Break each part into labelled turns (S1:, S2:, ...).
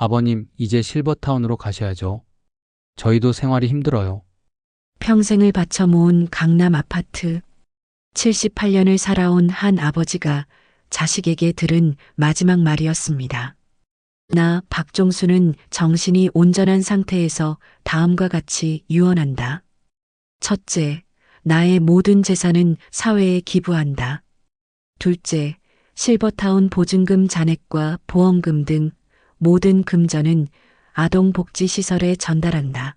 S1: 아버님, 이제 실버타운으로 가셔야죠. 저희도 생활이 힘들어요.
S2: 평생을 바쳐 모은 강남 아파트. 78년을 살아온 한 아버지가 자식에게 들은 마지막 말이었습니다. 나 박종수는 정신이 온전한 상태에서 다음과 같이 유언한다. 첫째, 나의 모든 재산은 사회에 기부한다. 둘째, 실버타운 보증금 잔액과 보험금 등 모든 금전은 아동복지시설에 전달한다.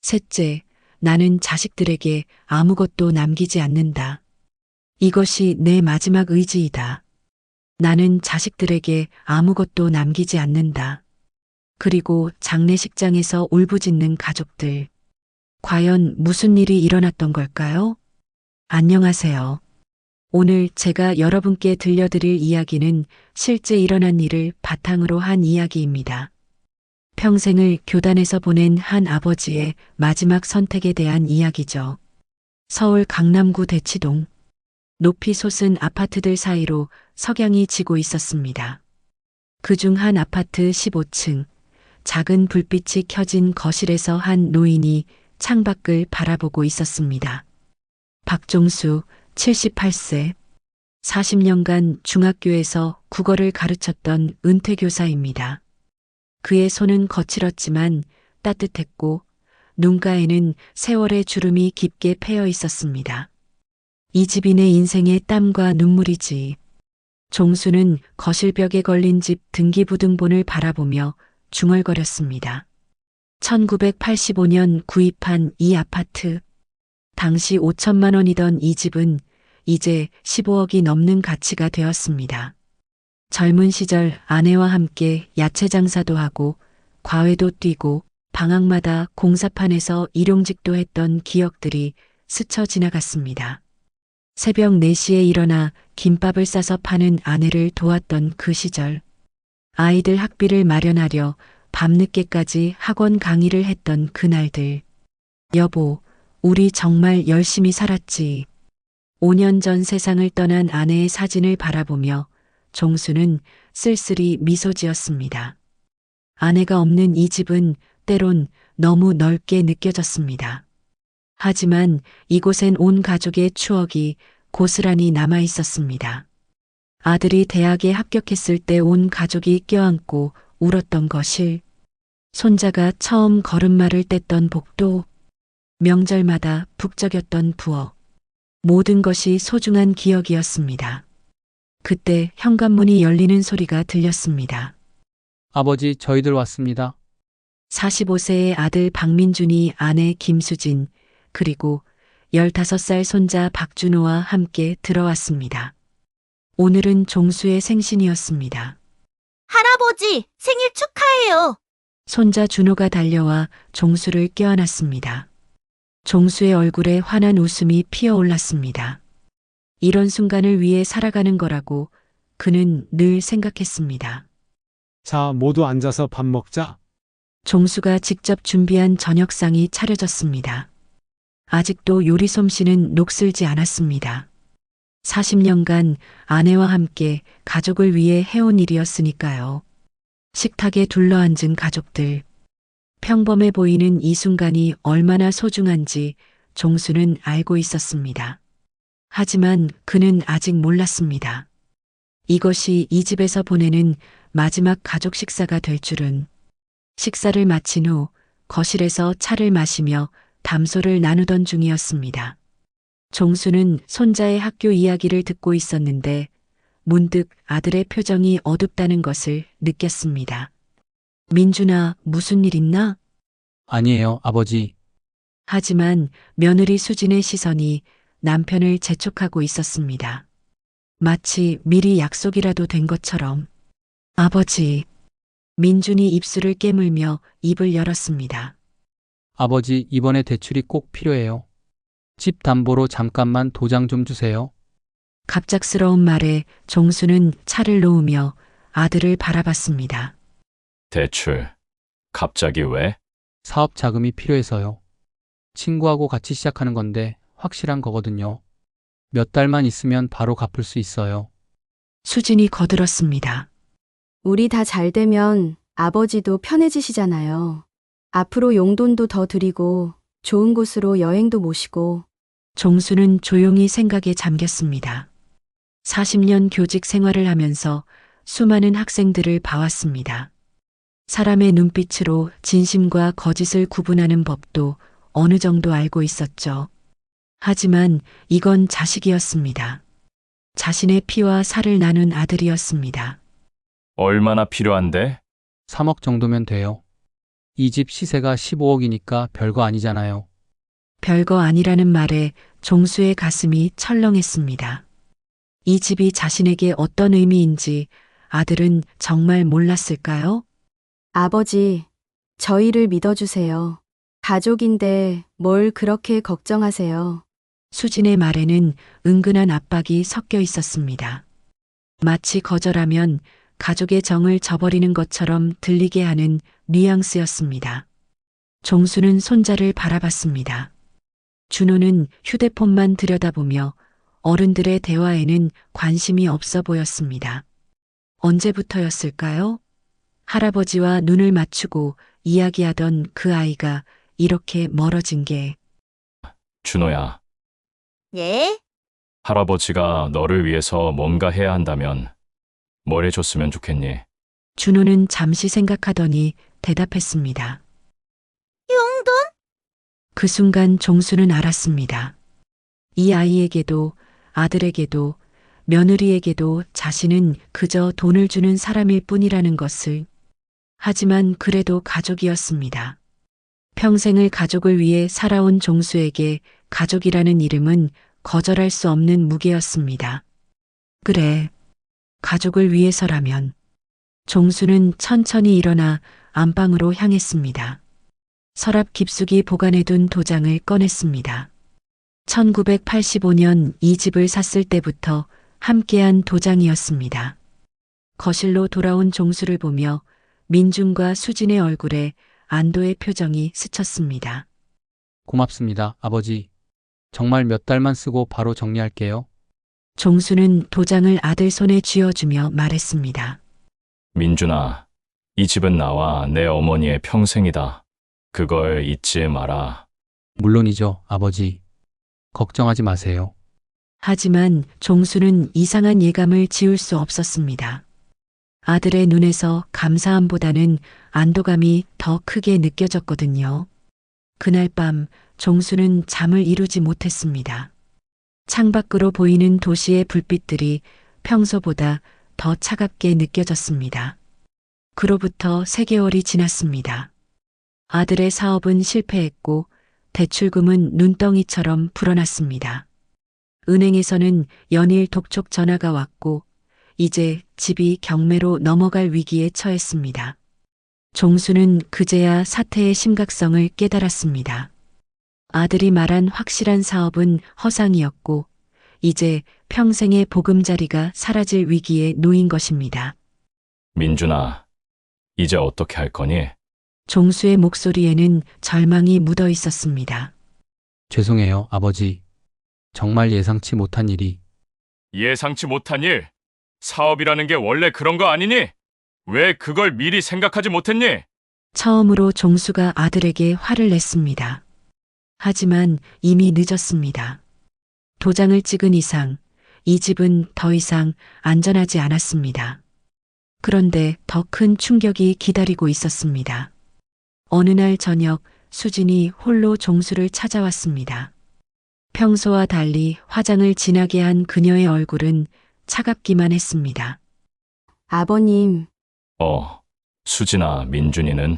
S2: 셋째, 나는 자식들에게 아무것도 남기지 않는다. 이것이 내 마지막 의지이다. 나는 자식들에게 아무것도 남기지 않는다. 그리고 장례식장에서 울부짖는 가족들. 과연 무슨 일이 일어났던 걸까요? 안녕하세요. 오늘 제가 여러분께 들려드릴 이야기는 실제 일어난 일을 바탕으로 한 이야기입니다. 평생을 교단에서 보낸 한 아버지의 마지막 선택에 대한 이야기죠. 서울 강남구 대치동. 높이 솟은 아파트들 사이로 석양이 지고 있었습니다. 그중 한 아파트 15층, 작은 불빛이 켜진 거실에서 한 노인이 창밖을 바라보고 있었습니다. 박종수, 78세. 40년간 중학교에서 국어를 가르쳤던 은퇴교사입니다. 그의 손은 거칠었지만 따뜻했고 눈가에는 세월의 주름이 깊게 패여 있었습니다. 이 집인의 인생의 땀과 눈물이지. 종수는 거실벽에 걸린 집 등기부등본을 바라보며 중얼거렸습니다. 1985년 구입한 이 아파트. 당시 5천만 원이던 이 집은 이제 15억이 넘는 가치가 되었습니다. 젊은 시절 아내와 함께 야채 장사도 하고 과외도 뛰고 방학마다 공사판에서 일용직도 했던 기억들이 스쳐 지나갔습니다. 새벽 4시에 일어나 김밥을 싸서 파는 아내를 도왔던 그 시절. 아이들 학비를 마련하려 밤늦게까지 학원 강의를 했던 그날들. 여보, 우리 정말 열심히 살았지. 5년 전 세상을 떠난 아내의 사진을 바라보며 종수는 쓸쓸히 미소 지었습니다. 아내가 없는 이 집은 때론 너무 넓게 느껴졌습니다. 하지만 이곳엔 온 가족의 추억이 고스란히 남아 있었습니다. 아들이 대학에 합격했을 때 온 가족이 껴안고 울었던 거실, 손자가 처음 걸음마를 뗐던 복도, 명절마다 북적였던 부엌, 모든 것이 소중한 기억이었습니다. 그때 현관문이 열리는 소리가 들렸습니다.
S1: 아버지, 저희들 왔습니다.
S2: 45세의 아들 박민준이 아내 김수진, 그리고 15살 손자 박준호와 함께 들어왔습니다. 오늘은 종수의 생신이었습니다.
S3: 할아버지, 생일 축하해요.
S2: 손자 준호가 달려와 종수를 껴안았습니다. 종수의 얼굴에 환한 웃음이 피어올랐습니다. 이런 순간을 위해 살아가는 거라고 그는 늘 생각했습니다.
S4: 자, 모두 앉아서 밥 먹자.
S2: 종수가 직접 준비한 저녁상이 차려졌습니다. 아직도 요리 솜씨는 녹슬지 않았습니다. 40년간 아내와 함께 가족을 위해 해온 일이었으니까요. 식탁에 둘러앉은 가족들. 평범해 보이는 이 순간이 얼마나 소중한지 종수는 알고 있었습니다. 하지만 그는 아직 몰랐습니다. 이것이 이 집에서 보내는 마지막 가족 식사가 될 줄은. 식사를 마친 후 거실에서 차를 마시며 담소를 나누던 중이었습니다. 종수는 손자의 학교 이야기를 듣고 있었는데 문득 아들의 표정이 어둡다는 것을 느꼈습니다. 민준아, 무슨 일 있나?
S1: 아니에요, 아버지.
S2: 하지만 며느리 수진의 시선이 남편을 재촉하고 있었습니다. 마치 미리 약속이라도 된 것처럼. 아버지. 민준이 입술을 깨물며 입을 열었습니다.
S1: 아버지, 이번에 대출이 꼭 필요해요. 집 담보로 잠깐만 도장 좀 주세요.
S2: 갑작스러운 말에 종수는 차를 놓으며 아들을 바라봤습니다.
S5: 대출. 갑자기 왜?
S1: 사업 자금이 필요해서요. 친구하고 같이 시작하는 건데 확실한 거거든요. 몇 달만 있으면 바로 갚을 수 있어요.
S2: 수진이 거들었습니다.
S6: 우리 다 잘 되면 아버지도 편해지시잖아요. 앞으로 용돈도 더 드리고 좋은 곳으로 여행도 모시고.
S2: 종수는 조용히 생각에 잠겼습니다. 40년 교직 생활을 하면서 수많은 학생들을 봐왔습니다. 사람의 눈빛으로 진심과 거짓을 구분하는 법도 어느 정도 알고 있었죠. 하지만 이건 자식이었습니다. 자신의 피와 살을 나눈 아들이었습니다.
S5: 얼마나 필요한데?
S1: 3억 정도면 돼요. 이 집 시세가 15억이니까 별거 아니잖아요.
S2: 별거 아니라는 말에 종수의 가슴이 철렁했습니다. 이 집이 자신에게 어떤 의미인지 아들은 정말 몰랐을까요?
S6: 아버지, 저희를 믿어주세요. 가족인데 뭘 그렇게 걱정하세요.
S2: 수진의 말에는 은근한 압박이 섞여 있었습니다. 마치 거절하면 가족의 정을 저버리는 것처럼 들리게 하는 뉘앙스였습니다. 종수는 손자를 바라봤습니다. 준호는 휴대폰만 들여다보며 어른들의 대화에는 관심이 없어 보였습니다. 언제부터였을까요? 할아버지와 눈을 맞추고 이야기하던 그 아이가 이렇게 멀어진 게.
S5: 준호야,
S3: 예?
S5: 할아버지가 너를 위해서 뭔가 해야 한다면 뭘 해줬으면 좋겠니?
S2: 준호는 잠시 생각하더니 대답했습니다.
S3: 용돈?
S2: 그 순간 종수는 알았습니다. 이 아이에게도 아들에게도 며느리에게도 자신은 그저 돈을 주는 사람일 뿐이라는 것을. 하지만 그래도 가족이었습니다. 평생을 가족을 위해 살아온 종수에게 가족이라는 이름은 거절할 수 없는 무게였습니다. 그래, 가족을 위해서라면. 종수는 천천히 일어나 안방으로 향했습니다. 서랍 깊숙이 보관해둔 도장을 꺼냈습니다. 1985년 이 집을 샀을 때부터 함께한 도장이었습니다. 거실로 돌아온 종수를 보며 민준과 수진의 얼굴에 안도의 표정이 스쳤습니다.
S1: 고맙습니다, 아버지. 정말 몇 달만 쓰고 바로 정리할게요.
S2: 종수는 도장을 아들 손에 쥐어주며 말했습니다.
S5: 민준아, 이 집은 나와 내 어머니의 평생이다. 그걸 잊지 마라.
S1: 물론이죠, 아버지. 걱정하지 마세요.
S2: 하지만 종수는 이상한 예감을 지울 수 없었습니다. 아들의 눈에서 감사함보다는 안도감이 더 크게 느껴졌거든요. 그날 밤 종수는 잠을 이루지 못했습니다. 창밖으로 보이는 도시의 불빛들이 평소보다 더 차갑게 느껴졌습니다. 그로부터 3개월이 지났습니다. 아들의 사업은 실패했고 대출금은 눈덩이처럼 불어났습니다. 은행에서는 연일 독촉 전화가 왔고 이제 집이 경매로 넘어갈 위기에 처했습니다. 종수는 그제야 사태의 심각성을 깨달았습니다. 아들이 말한 확실한 사업은 허상이었고 이제 평생의 보금자리가 사라질 위기에 놓인 것입니다.
S5: 민준아, 이제 어떻게 할 거니?
S2: 종수의 목소리에는 절망이 묻어 있었습니다.
S1: 죄송해요, 아버지. 정말 예상치 못한 일이.
S5: 예상치 못한 일? 사업이라는 게 원래 그런 거 아니니? 왜 그걸 미리 생각하지 못했니?
S2: 처음으로 종수가 아들에게 화를 냈습니다. 하지만 이미 늦었습니다. 도장을 찍은 이상 이 집은 더 이상 안전하지 않았습니다. 그런데 더 큰 충격이 기다리고 있었습니다. 어느 날 저녁 수진이 홀로 종수를 찾아왔습니다. 평소와 달리 화장을 진하게 한 그녀의 얼굴은 차갑기만 했습니다.
S6: 아버님,
S5: 수진아, 민준이는?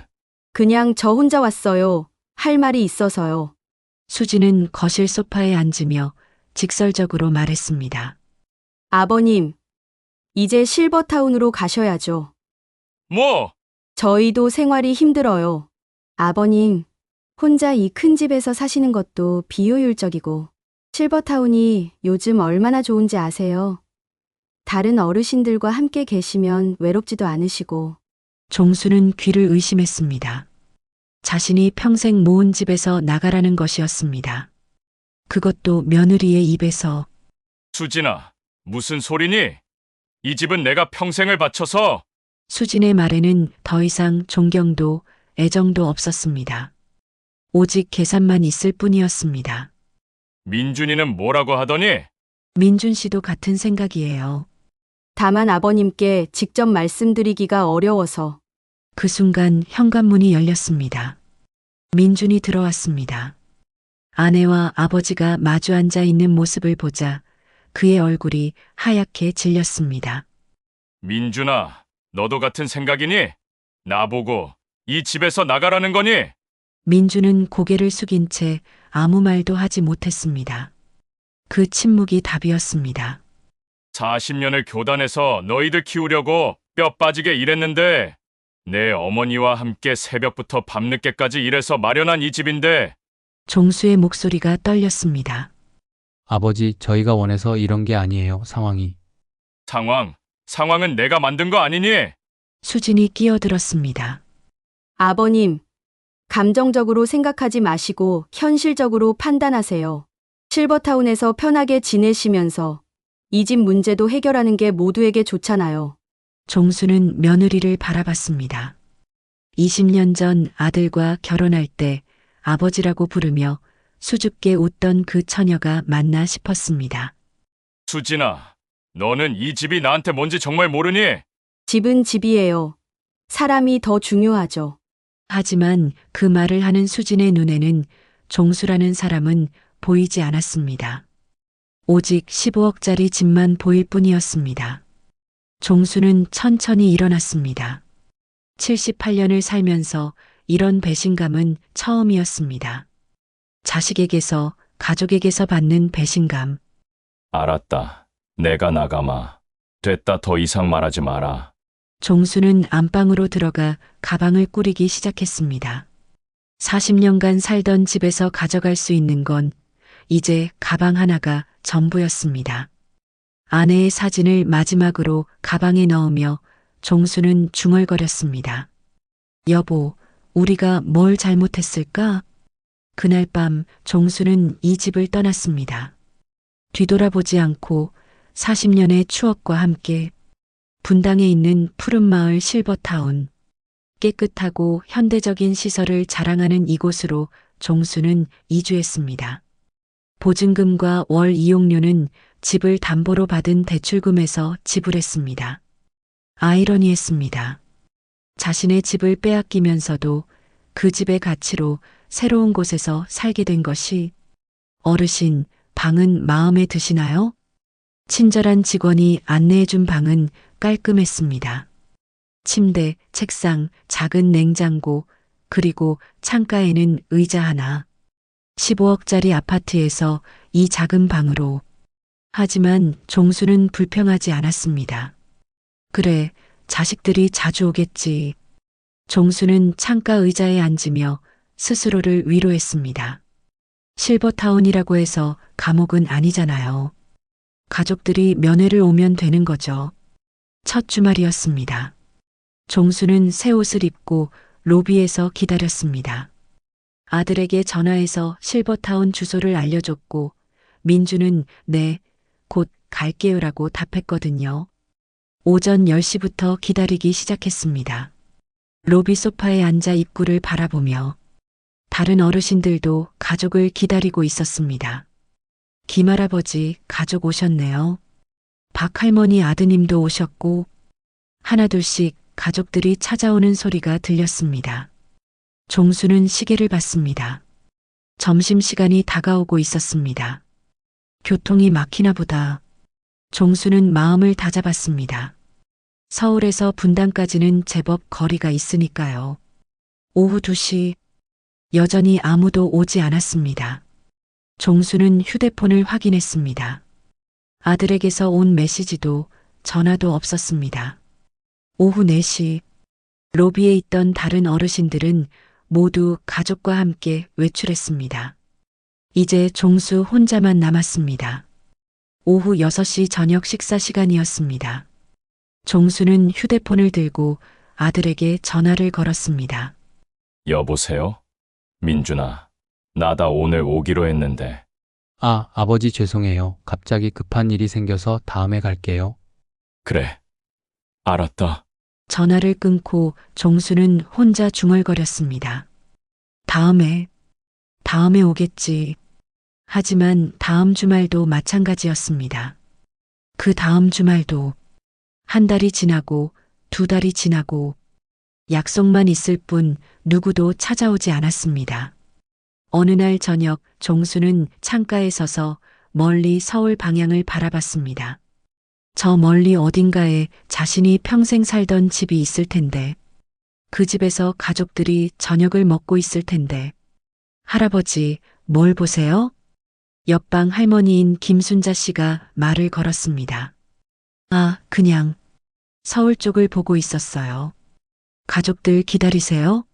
S6: 그냥 저 혼자 왔어요. 할 말이 있어서요.
S2: 수진은 거실 소파에 앉으며 직설적으로 말했습니다.
S6: 아버님, 이제 실버타운으로 가셔야죠.
S5: 뭐?
S6: 저희도 생활이 힘들어요. 아버님, 혼자 이 큰 집에서 사시는 것도 비효율적이고, 실버타운이 요즘 얼마나 좋은지 아세요? 다른 어르신들과 함께 계시면 외롭지도 않으시고.
S2: 종수는 귀를 의심했습니다. 자신이 평생 모은 집에서 나가라는 것이었습니다. 그것도 며느리의 입에서.
S5: 수진아, 무슨 소리니? 이 집은 내가 평생을 바쳐서
S2: 수진의 말에는 더 이상 존경도 애정도 없었습니다. 오직 계산만 있을 뿐이었습니다.
S5: 민준이는 뭐라고 하더니?
S2: 민준 씨도 같은 생각이에요.
S6: 다만 아버님께 직접 말씀드리기가 어려워서
S2: 그 순간 현관문이 열렸습니다. 민준이 들어왔습니다. 아내와 아버지가 마주 앉아 있는 모습을 보자 그의 얼굴이 하얗게 질렸습니다.
S5: 민준아, 너도 같은 생각이니? 나보고 이 집에서 나가라는 거니?
S2: 민준은 고개를 숙인 채 아무 말도 하지 못했습니다. 그 침묵이 답이었습니다.
S5: 40년을 교단에서 너희들 키우려고 뼈 빠지게 일했는데 내 어머니와 함께 새벽부터 밤늦게까지 일해서 마련한 이 집인데
S2: 종수의 목소리가 떨렸습니다.
S1: 아버지, 저희가 원해서 이런 게 아니에요, 상황이.
S5: 상황은 내가 만든 거 아니니?
S2: 수진이 끼어들었습니다.
S6: 아버님, 감정적으로 생각하지 마시고 현실적으로 판단하세요. 실버타운에서 편하게 지내시면서 이 집 문제도 해결하는 게 모두에게 좋잖아요.
S2: 종수는 며느리를 바라봤습니다. 20년 전 아들과 결혼할 때 아버지라고 부르며 수줍게 웃던 그 처녀가 맞나 싶었습니다.
S5: 수진아, 너는 이 집이 나한테 뭔지 정말 모르니?
S6: 집은 집이에요. 사람이 더 중요하죠.
S2: 하지만 그 말을 하는 수진의 눈에는 종수라는 사람은 보이지 않았습니다. 오직 15억짜리 집만 보일 뿐이었습니다. 종수는 천천히 일어났습니다. 78년을 살면서 이런 배신감은 처음이었습니다. 자식에게서, 가족에게서 받는 배신감.
S5: 알았다. 내가 나가마. 됐다. 더 이상 말하지 마라.
S2: 종수는 안방으로 들어가 가방을 꾸리기 시작했습니다. 40년간 살던 집에서 가져갈 수 있는 건 이제 가방 하나가 전부였습니다. 아내의 사진을 마지막으로 가방에 넣으며 종수는 중얼거렸습니다. 여보, 우리가 뭘 잘못했을까? 그날 밤 종수는 이 집을 떠났습니다. 뒤돌아보지 않고 40년의 추억과 함께 분당에 있는 푸른 마을 실버타운, 깨끗하고 현대적인 시설을 자랑하는 이곳으로 종수는 이주했습니다. 보증금과 월 이용료는 집을 담보로 받은 대출금에서 지불했습니다. 아이러니했습니다. 자신의 집을 빼앗기면서도 그 집의 가치로 새로운 곳에서 살게 된 것이 어르신, 방은 마음에 드시나요? 친절한 직원이 안내해준 방은 깔끔했습니다. 침대, 책상, 작은 냉장고, 그리고 창가에는 의자 하나. 15억짜리 아파트에서 이 작은 방으로. 하지만 종수는 불평하지 않았습니다. 그래, 자식들이 자주 오겠지. 종수는 창가 의자에 앉으며 스스로를 위로했습니다. 실버타운이라고 해서 감옥은 아니잖아요. 가족들이 면회를 오면 되는 거죠. 첫 주말이었습니다. 종수는 새 옷을 입고 로비에서 기다렸습니다. 아들에게 전화해서 실버타운 주소를 알려줬고 민주는 네, 곧 갈게요라고 답했거든요. 오전 10시부터 기다리기 시작했습니다. 로비 소파에 앉아 입구를 바라보며 다른 어르신들도 가족을 기다리고 있었습니다. 김할아버지 가족 오셨네요. 박할머니 아드님도 오셨고 하나둘씩 가족들이 찾아오는 소리가 들렸습니다. 종수는 시계를 봤습니다. 점심시간이 다가오고 있었습니다. 교통이 막히나 보다. 종수는 마음을 다잡았습니다. 서울에서 분당까지는 제법 거리가 있으니까요. 오후 2시 여전히 아무도 오지 않았습니다. 종수는 휴대폰을 확인했습니다. 아들에게서 온 메시지도 전화도 없었습니다. 오후 4시 로비에 있던 다른 어르신들은 모두 가족과 함께 외출했습니다. 이제 종수 혼자만 남았습니다. 오후 6시 저녁 식사 시간이었습니다. 종수는 휴대폰을 들고 아들에게 전화를 걸었습니다.
S5: 여보세요? 민준아, 나다 오늘 오기로 했는데.
S1: 아, 아버지 죄송해요. 갑자기 급한 일이 생겨서 다음에 갈게요.
S5: 그래, 알았다.
S2: 전화를 끊고 종수는 혼자 중얼거렸습니다. 다음에 오겠지. 하지만 다음 주말도 마찬가지였습니다. 그 다음 주말도 한 달이 지나고 두 달이 지나고 약속만 있을 뿐 누구도 찾아오지 않았습니다. 어느 날 저녁 종수는 창가에 서서 멀리 서울 방향을 바라봤습니다. 저 멀리 어딘가에 자신이 평생 살던 집이 있을 텐데, 그 집에서 가족들이 저녁을 먹고 있을 텐데, 할아버지, 뭘 보세요? 옆방 할머니인 김순자 씨가 말을 걸었습니다. 아, 그냥 서울 쪽을 보고 있었어요. 가족들 기다리세요?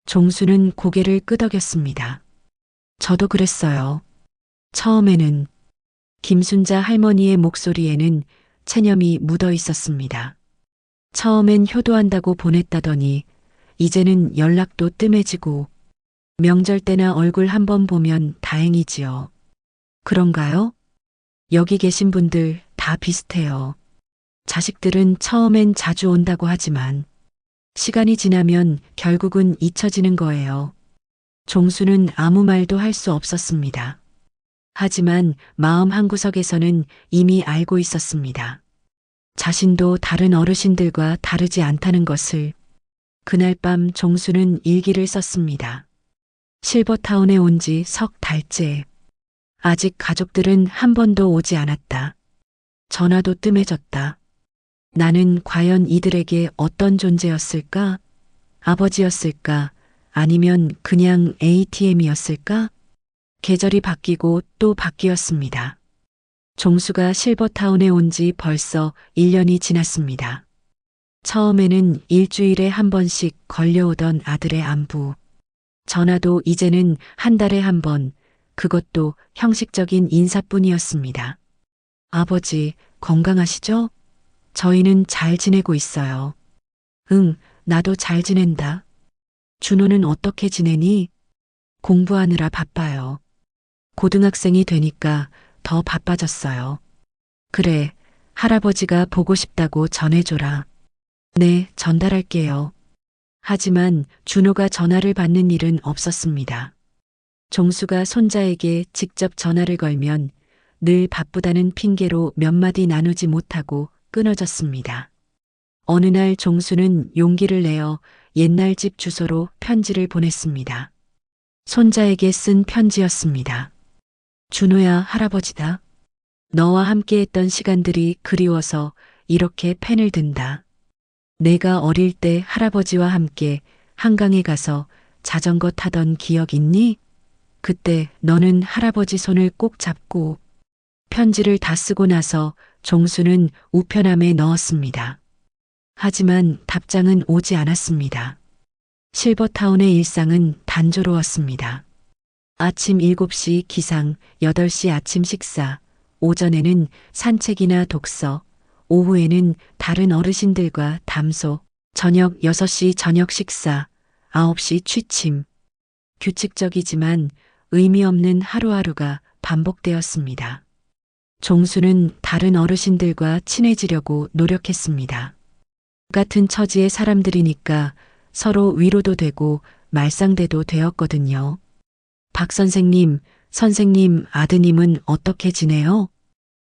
S2: 종수는 고개를 끄덕였습니다. 저도 그랬어요. 처음에는 김순자 할머니의 목소리에는 체념이 묻어 있었습니다. 처음엔 효도한다고 보냈다더니 이제는 연락도 뜸해지고 명절 때나 얼굴 한번 보면 다행이지요. 그런가요? 여기 계신 분들 다 비슷해요. 자식들은 처음엔 자주 온다고 하지만 시간이 지나면 결국은 잊혀지는 거예요. 종수는 아무 말도 할 수 없었습니다. 하지만 마음 한구석에서는 이미 알고 있었습니다. 자신도 다른 어르신들과 다르지 않다는 것을. 그날 밤 종수는 일기를 썼습니다. 실버타운에 온 지 석 달째. 아직 가족들은 한 번도 오지 않았다. 전화도 뜸해졌다. 나는 과연 이들에게 어떤 존재였을까? 아버지였을까? 아니면 그냥 ATM이었을까? 계절이 바뀌고 또 바뀌었습니다. 종수가 실버타운에 온 지 벌써 1년이 지났습니다. 처음에는 일주일에 한 번씩 걸려오던 아들의 안부. 전화도 이제는 한 달에 한 번, 그것도 형식적인 인사뿐이었습니다. 아버지, 건강하시죠? 저희는 잘 지내고 있어요. 응, 나도 잘 지낸다. 준호는 어떻게 지내니? 공부하느라 바빠요. 고등학생이 되니까 더 바빠졌어요. 그래, 할아버지가 보고 싶다고 전해줘라. 네, 전달할게요. 하지만 준호가 전화를 받는 일은 없었습니다. 종수가 손자에게 직접 전화를 걸면 늘 바쁘다는 핑계로 몇 마디 나누지 못하고 끊어졌습니다. 어느 날 종수는 용기를 내어 옛날 집 주소로 편지를 보냈습니다. 손자에게 쓴 편지였습니다. 준호야, 할아버지다. 너와 함께했던 시간들이 그리워서 이렇게 펜을 든다. 내가 어릴 때 할아버지와 함께 한강에 가서 자전거 타던 기억 있니? 그때 너는 할아버지 손을 꼭 잡고. 편지를 다 쓰고 나서 종수는 우편함에 넣었습니다. 하지만 답장은 오지 않았습니다. 실버타운의 일상은 단조로웠습니다. 아침 7시 기상, 8시 아침 식사, 오전에는 산책이나 독서, 오후에는 다른 어르신들과 담소, 저녁 6시 저녁 식사, 9시 취침. 규칙적이지만 의미 없는 하루하루가 반복되었습니다. 종수는 다른 어르신들과 친해지려고 노력했습니다. 같은 처지의 사람들이니까 서로 위로도 되고 말상대도 되었거든요. 박 선생님, 선생님 아드님은 어떻게 지내요?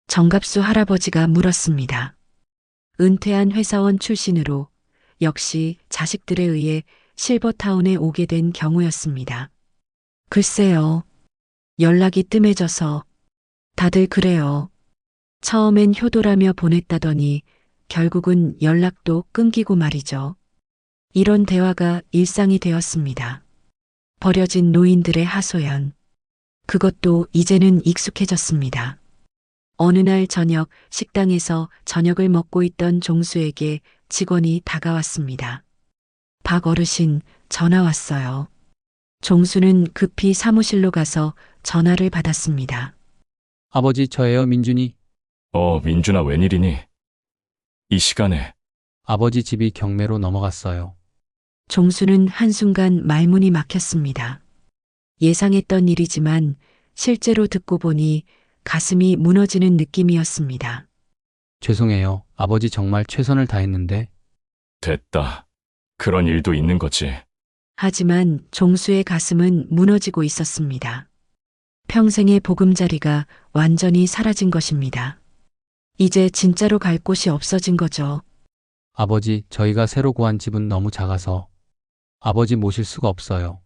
S2: 정갑수 할아버지가 물었습니다. 은퇴한 회사원 출신으로 역시 자식들에 의해 실버타운에 오게 된 경우였습니다. 글쎄요. 연락이 뜸해져서 다들 그래요. 처음엔 효도라며 보냈다더니 결국은 연락도 끊기고 말이죠. 이런 대화가 일상이 되었습니다. 버려진 노인들의 하소연. 그것도 이제는 익숙해졌습니다. 어느 날 저녁 식당에서 저녁을 먹고 있던 종수에게 직원이 다가왔습니다. 박 어르신, 전화 왔어요. 종수는 급히 사무실로 가서 전화를 받았습니다.
S1: 아버지, 저예요, 민준이.
S5: 민준아, 웬일이니? 이 시간에.
S1: 아버지 집이 경매로 넘어갔어요.
S2: 종수는 한순간 말문이 막혔습니다. 예상했던 일이지만 실제로 듣고 보니 가슴이 무너지는 느낌이었습니다.
S1: 죄송해요. 아버지 정말 최선을 다했는데.
S5: 됐다. 그런 일도 있는 거지.
S2: 하지만 종수의 가슴은 무너지고 있었습니다. 평생의 보금자리가 완전히 사라진 것입니다. 이제 진짜로 갈 곳이 없어진 거죠.
S1: 아버지, 저희가 새로 구한 집은 너무 작아서 아버지 모실 수가 없어요.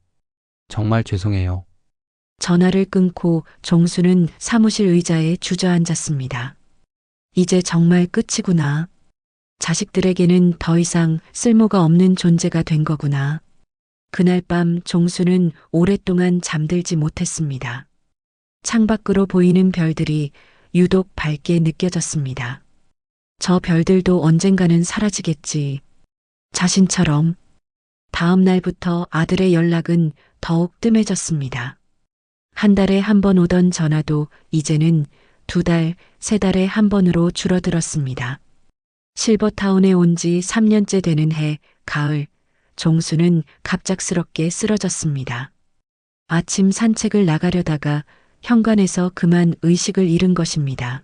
S1: 정말 죄송해요.
S2: 전화를 끊고 종수는 사무실 의자에 주저앉았습니다. 이제 정말 끝이구나. 자식들에게는 더 이상 쓸모가 없는 존재가 된 거구나. 그날 밤 종수는 오랫동안 잠들지 못했습니다. 창밖으로 보이는 별들이 유독 밝게 느껴졌습니다. 저 별들도 언젠가는 사라지겠지. 자신처럼. 다음 날부터 아들의 연락은 더욱 뜸해졌습니다. 한 달에 한 번 오던 전화도 이제는 2달, 3달에 한 번으로 줄어들었습니다. 실버타운에 온 지 3년째 되는 해, 가을, 종수는 갑작스럽게 쓰러졌습니다. 아침 산책을 나가려다가 현관에서 그만 의식을 잃은 것입니다.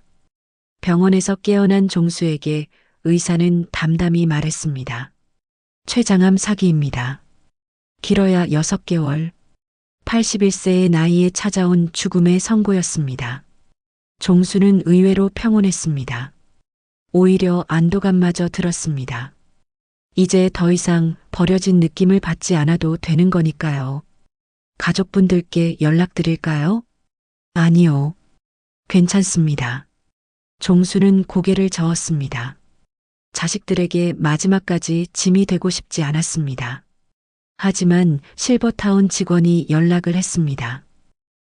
S2: 병원에서 깨어난 종수에게 의사는 담담히 말했습니다. 췌장암 사기입니다. 길어야 6개월. 81세의 나이에 찾아온 죽음의 선고였습니다. 종수는 의외로 평온했습니다. 오히려 안도감마저 들었습니다. 이제 더 이상 버려진 느낌을 받지 않아도 되는 거니까요. 가족분들께 연락드릴까요? 아니요. 괜찮습니다. 종수는 고개를 저었습니다. 자식들에게 마지막까지 짐이 되고 싶지 않았습니다. 하지만 실버타운 직원이 연락을 했습니다.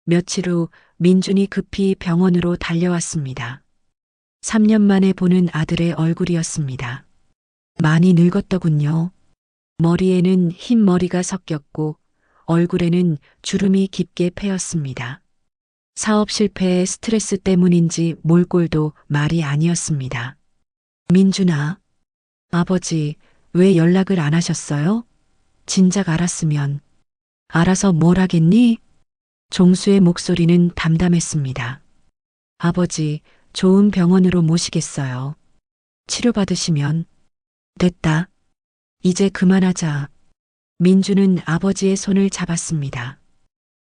S2: 며칠 후 민준이 급히 병원으로 달려왔습니다. 3년 만에 보는 아들의 얼굴이었습니다. 많이 늙었더군요. 머리에는 흰 머리가 섞였고 얼굴에는 주름이 깊게 패였습니다. 사업 실패의 스트레스 때문인지 몰골도 말이 아니었습니다. 민준아, 아버지 왜 연락을 안 하셨어요? 진작 알았으면. 알아서 뭘 하겠니? 종수의 목소리는 담담했습니다. 아버지, 좋은 병원으로 모시겠어요. 치료받으시면. 됐다. 이제 그만하자. 민주는 아버지의 손을 잡았습니다.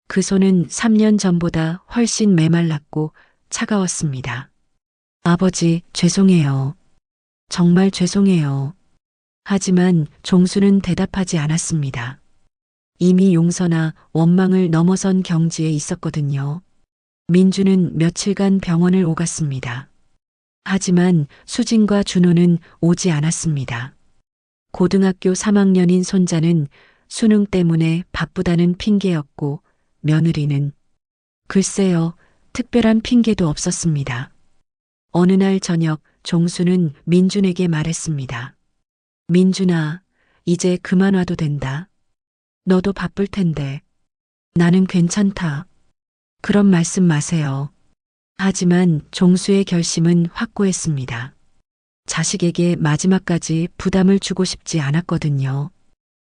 S2: 그 손은 3년 전보다 훨씬 메말랐고 차가웠습니다. 아버지, 죄송해요. 정말 죄송해요. 하지만 종수는 대답하지 않았습니다. 이미 용서나 원망을 넘어선 경지에 있었거든요. 민주는 며칠간 병원을 오갔습니다. 하지만 수진과 준호는 오지 않았습니다. 고등학교 3학년인 손자는 수능 때문에 바쁘다는 핑계였고 며느리는 글쎄요, 특별한 핑계도 없었습니다. 어느 날 저녁 종수는 민준에게 말했습니다. 민준아, 이제 그만 와도 된다. 너도 바쁠 텐데. 나는 괜찮다. 그런 말씀 마세요. 하지만 종수의 결심은 확고했습니다. 자식에게 마지막까지 부담을 주고 싶지 않았거든요.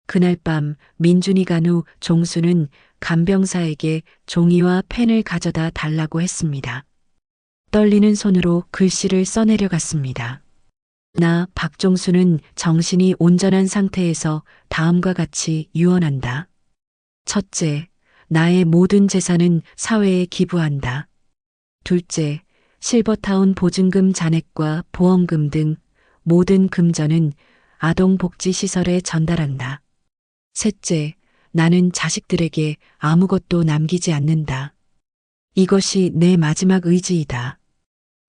S2: 그날 밤 민준이 간 후 종수는 간병사에게 종이와 펜을 가져다 달라고 했습니다. 떨리는 손으로 글씨를 써내려갔습니다. 나 박종수는 정신이 온전한 상태에서 다음과 같이 유언한다. 첫째, 나의 모든 재산은 사회에 기부한다. 둘째, 실버타운 보증금 잔액과 보험금 등 모든 금전은 아동복지시설에 전달한다. 셋째, 나는 자식들에게 아무것도 남기지 않는다. 이것이 내 마지막 의지이다.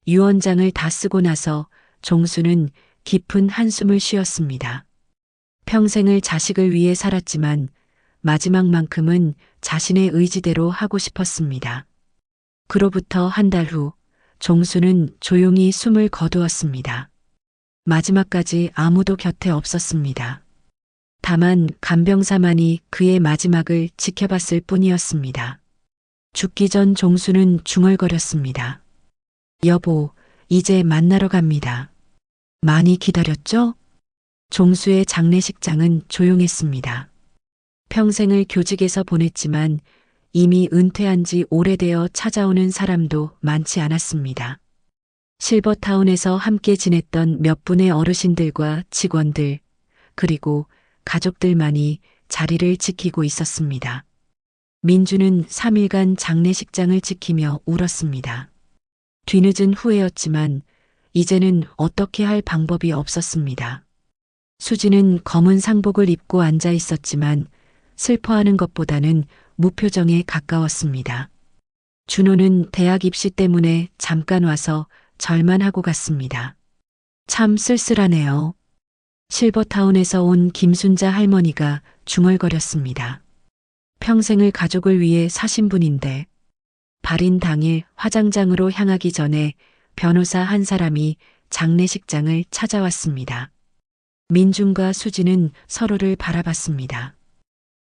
S2: 유언장을 다 쓰고 나서 종수는 깊은 한숨을 쉬었습니다. 평생을 자식을 위해 살았지만 마지막만큼은 자신의 의지대로 하고 싶었습니다. 그로부터 한 달 후 종수는 조용히 숨을 거두었습니다. 마지막까지 아무도 곁에 없었습니다. 다만 간병사만이 그의 마지막을 지켜봤을 뿐이었습니다. 죽기 전 종수는 중얼거렸습니다. 여보, 이제 만나러 갑니다. 많이 기다렸죠? 종수의 장례식장은 조용했습니다. 평생을 교직에서 보냈지만 이미 은퇴한 지 오래되어 찾아오는 사람도 많지 않았습니다. 실버타운에서 함께 지냈던 몇 분의 어르신들과 직원들, 그리고 가족들만이 자리를 지키고 있었습니다. 민주는 3일간 장례식장을 지키며 울었습니다. 뒤늦은 후회였지만 이제는 어떻게 할 방법이 없었습니다. 수지는 검은 상복을 입고 앉아 있었지만 슬퍼하는 것보다는 무표정에 가까웠습니다. 준호는 대학 입시 때문에 잠깐 와서 절만 하고 갔습니다. 참 쓸쓸하네요. 실버타운에서 온 김순자 할머니가 중얼거렸습니다. 평생을 가족을 위해 사신 분인데 발인 당일 화장장으로 향하기 전에 변호사 한 사람이 장례식장을 찾아왔습니다. 민준과 수지는 서로를 바라봤습니다.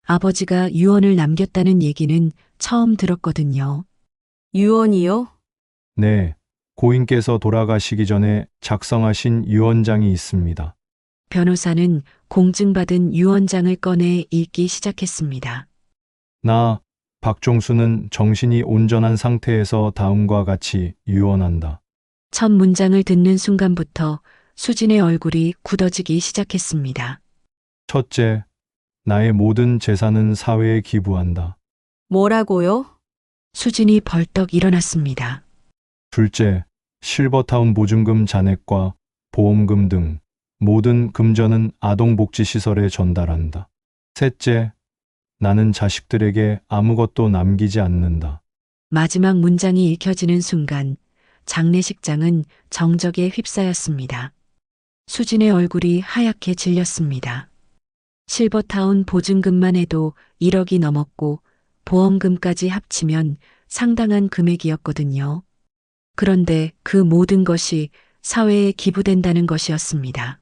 S2: 아버지가 유언을 남겼다는 얘기는 처음 들었거든요.
S6: 유언이요?
S7: 네, 고인께서 돌아가시기 전에 작성하신 유언장이 있습니다.
S2: 변호사는 공증받은 유언장을 꺼내 읽기 시작했습니다.
S7: 나, 박종수는 정신이 온전한 상태에서 다음과 같이 유언한다.
S2: 첫 문장을 듣는 순간부터 수진의 얼굴이 굳어지기 시작했습니다.
S7: 첫째, 나의 모든 재산은 사회에 기부한다.
S6: 뭐라고요?
S2: 수진이 벌떡 일어났습니다.
S7: 둘째, 실버타운 보증금 잔액과 보험금 등 모든 금전은 아동복지시설에 전달한다. 셋째, 나는 자식들에게 아무것도 남기지 않는다.
S2: 마지막 문장이 읽혀지는 순간 장례식장은 정적에 휩싸였습니다. 수진의 얼굴이 하얗게 질렸습니다. 실버타운 보증금만 해도 1억이 넘었고 보험금까지 합치면 상당한 금액이었거든요. 그런데 그 모든 것이 사회에 기부된다는 것이었습니다.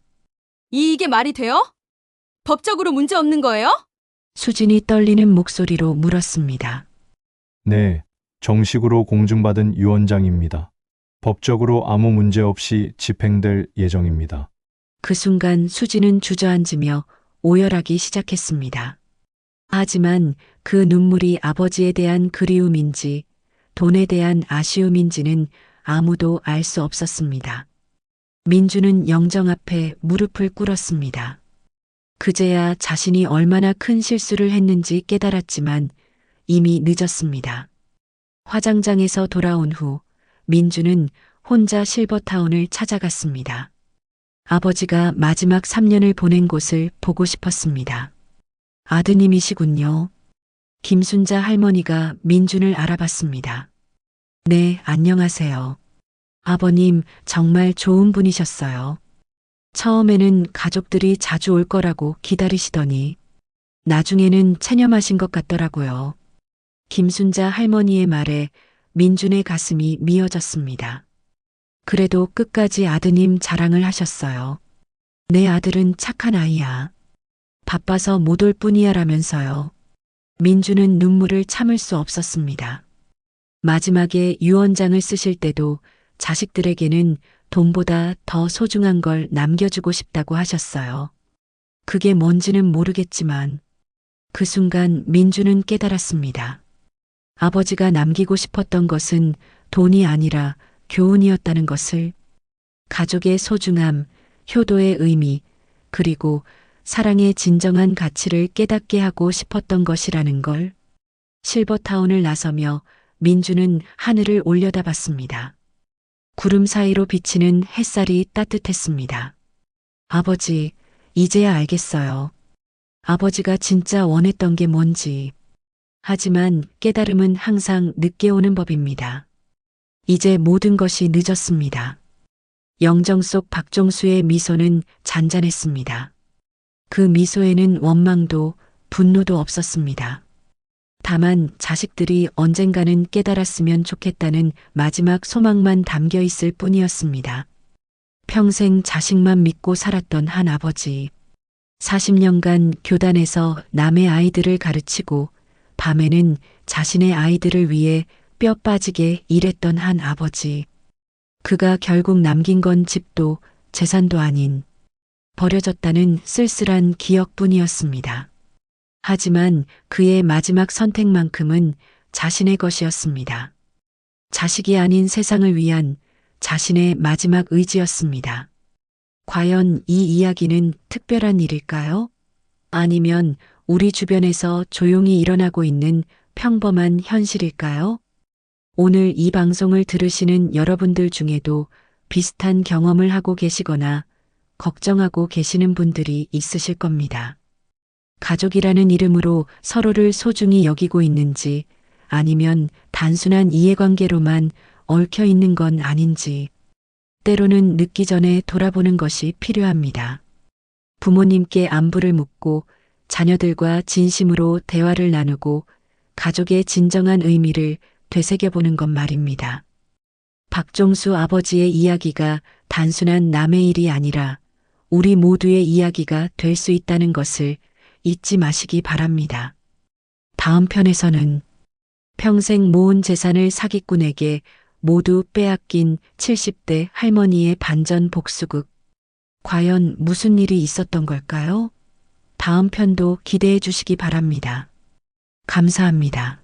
S6: 이게 말이 돼요? 법적으로 문제 없는 거예요?
S2: 수진이 떨리는 목소리로 물었습니다.
S7: 네, 정식으로 공증받은 유언장입니다. 법적으로 아무 문제 없이 집행될 예정입니다.
S2: 그 순간 수진은 주저앉으며 오열하기 시작했습니다. 하지만 그 눈물이 아버지에 대한 그리움인지 돈에 대한 아쉬움인지는 아무도 알 수 없었습니다. 민주는 영정 앞에 무릎을 꿇었습니다. 그제야 자신이 얼마나 큰 실수를 했는지 깨달았지만 이미 늦었습니다. 화장장에서 돌아온 후 민주는 혼자 실버타운을 찾아갔습니다. 아버지가 마지막 3년을 보낸 곳을 보고 싶었습니다. 아드님이시군요. 김순자 할머니가 민준을 알아봤습니다. 네, 안녕하세요. 아버님 정말 좋은 분이셨어요. 처음에는 가족들이 자주 올 거라고 기다리시더니 나중에는 체념하신 것 같더라고요. 김순자 할머니의 말에 민준의 가슴이 미어졌습니다. 그래도 끝까지 아드님 자랑을 하셨어요. 내 아들은 착한 아이야. 바빠서 못 올 뿐이야 라면서요. 민준은 눈물을 참을 수 없었습니다. 마지막에 유언장을 쓰실 때도 자식들에게는 돈보다 더 소중한 걸 남겨주고 싶다고 하셨어요. 그게 뭔지는 모르겠지만 그 순간 민주는 깨달았습니다. 아버지가 남기고 싶었던 것은 돈이 아니라 교훈이었다는 것을, 가족의 소중함, 효도의 의미, 그리고 사랑의 진정한 가치를 깨닫게 하고 싶었던 것이라는 걸. 실버타운을 나서며 민주는 하늘을 올려다봤습니다. 구름 사이로 비치는 햇살이 따뜻했습니다. 아버지, 이제야 알겠어요. 아버지가 진짜 원했던 게 뭔지. 하지만 깨달음은 항상 늦게 오는 법입니다. 이제 모든 것이 늦었습니다. 영정 속 박종수의 미소는 잔잔했습니다. 그 미소에는 원망도 분노도 없었습니다. 다만 자식들이 언젠가는 깨달았으면 좋겠다는 마지막 소망만 담겨 있을 뿐이었습니다. 평생 자식만 믿고 살았던 한 아버지. 40년간 교단에서 남의 아이들을 가르치고 밤에는 자신의 아이들을 위해 뼈 빠지게 일했던 한 아버지. 그가 결국 남긴 건 집도 재산도 아닌 버려졌다는 쓸쓸한 기억뿐이었습니다. 하지만 그의 마지막 선택만큼은 자신의 것이었습니다. 자식이 아닌 세상을 위한 자신의 마지막 의지였습니다. 과연 이 이야기는 특별한 일일까요? 아니면 우리 주변에서 조용히 일어나고 있는 평범한 현실일까요? 오늘 이 방송을 들으시는 여러분들 중에도 비슷한 경험을 하고 계시거나 걱정하고 계시는 분들이 있으실 겁니다. 가족이라는 이름으로 서로를 소중히 여기고 있는지 아니면 단순한 이해관계로만 얽혀 있는 건 아닌지 때로는 늦기 전에 돌아보는 것이 필요합니다. 부모님께 안부를 묻고 자녀들과 진심으로 대화를 나누고 가족의 진정한 의미를 되새겨보는 것 말입니다. 박종수 아버지의 이야기가 단순한 남의 일이 아니라 우리 모두의 이야기가 될 수 있다는 것을 잊지 마시기 바랍니다. 다음 편에서는 평생 모은 재산을 사기꾼에게 모두 빼앗긴 70대 할머니의 반전 복수극. 과연 무슨 일이 있었던 걸까요? 다음 편도 기대해 주시기 바랍니다. 감사합니다.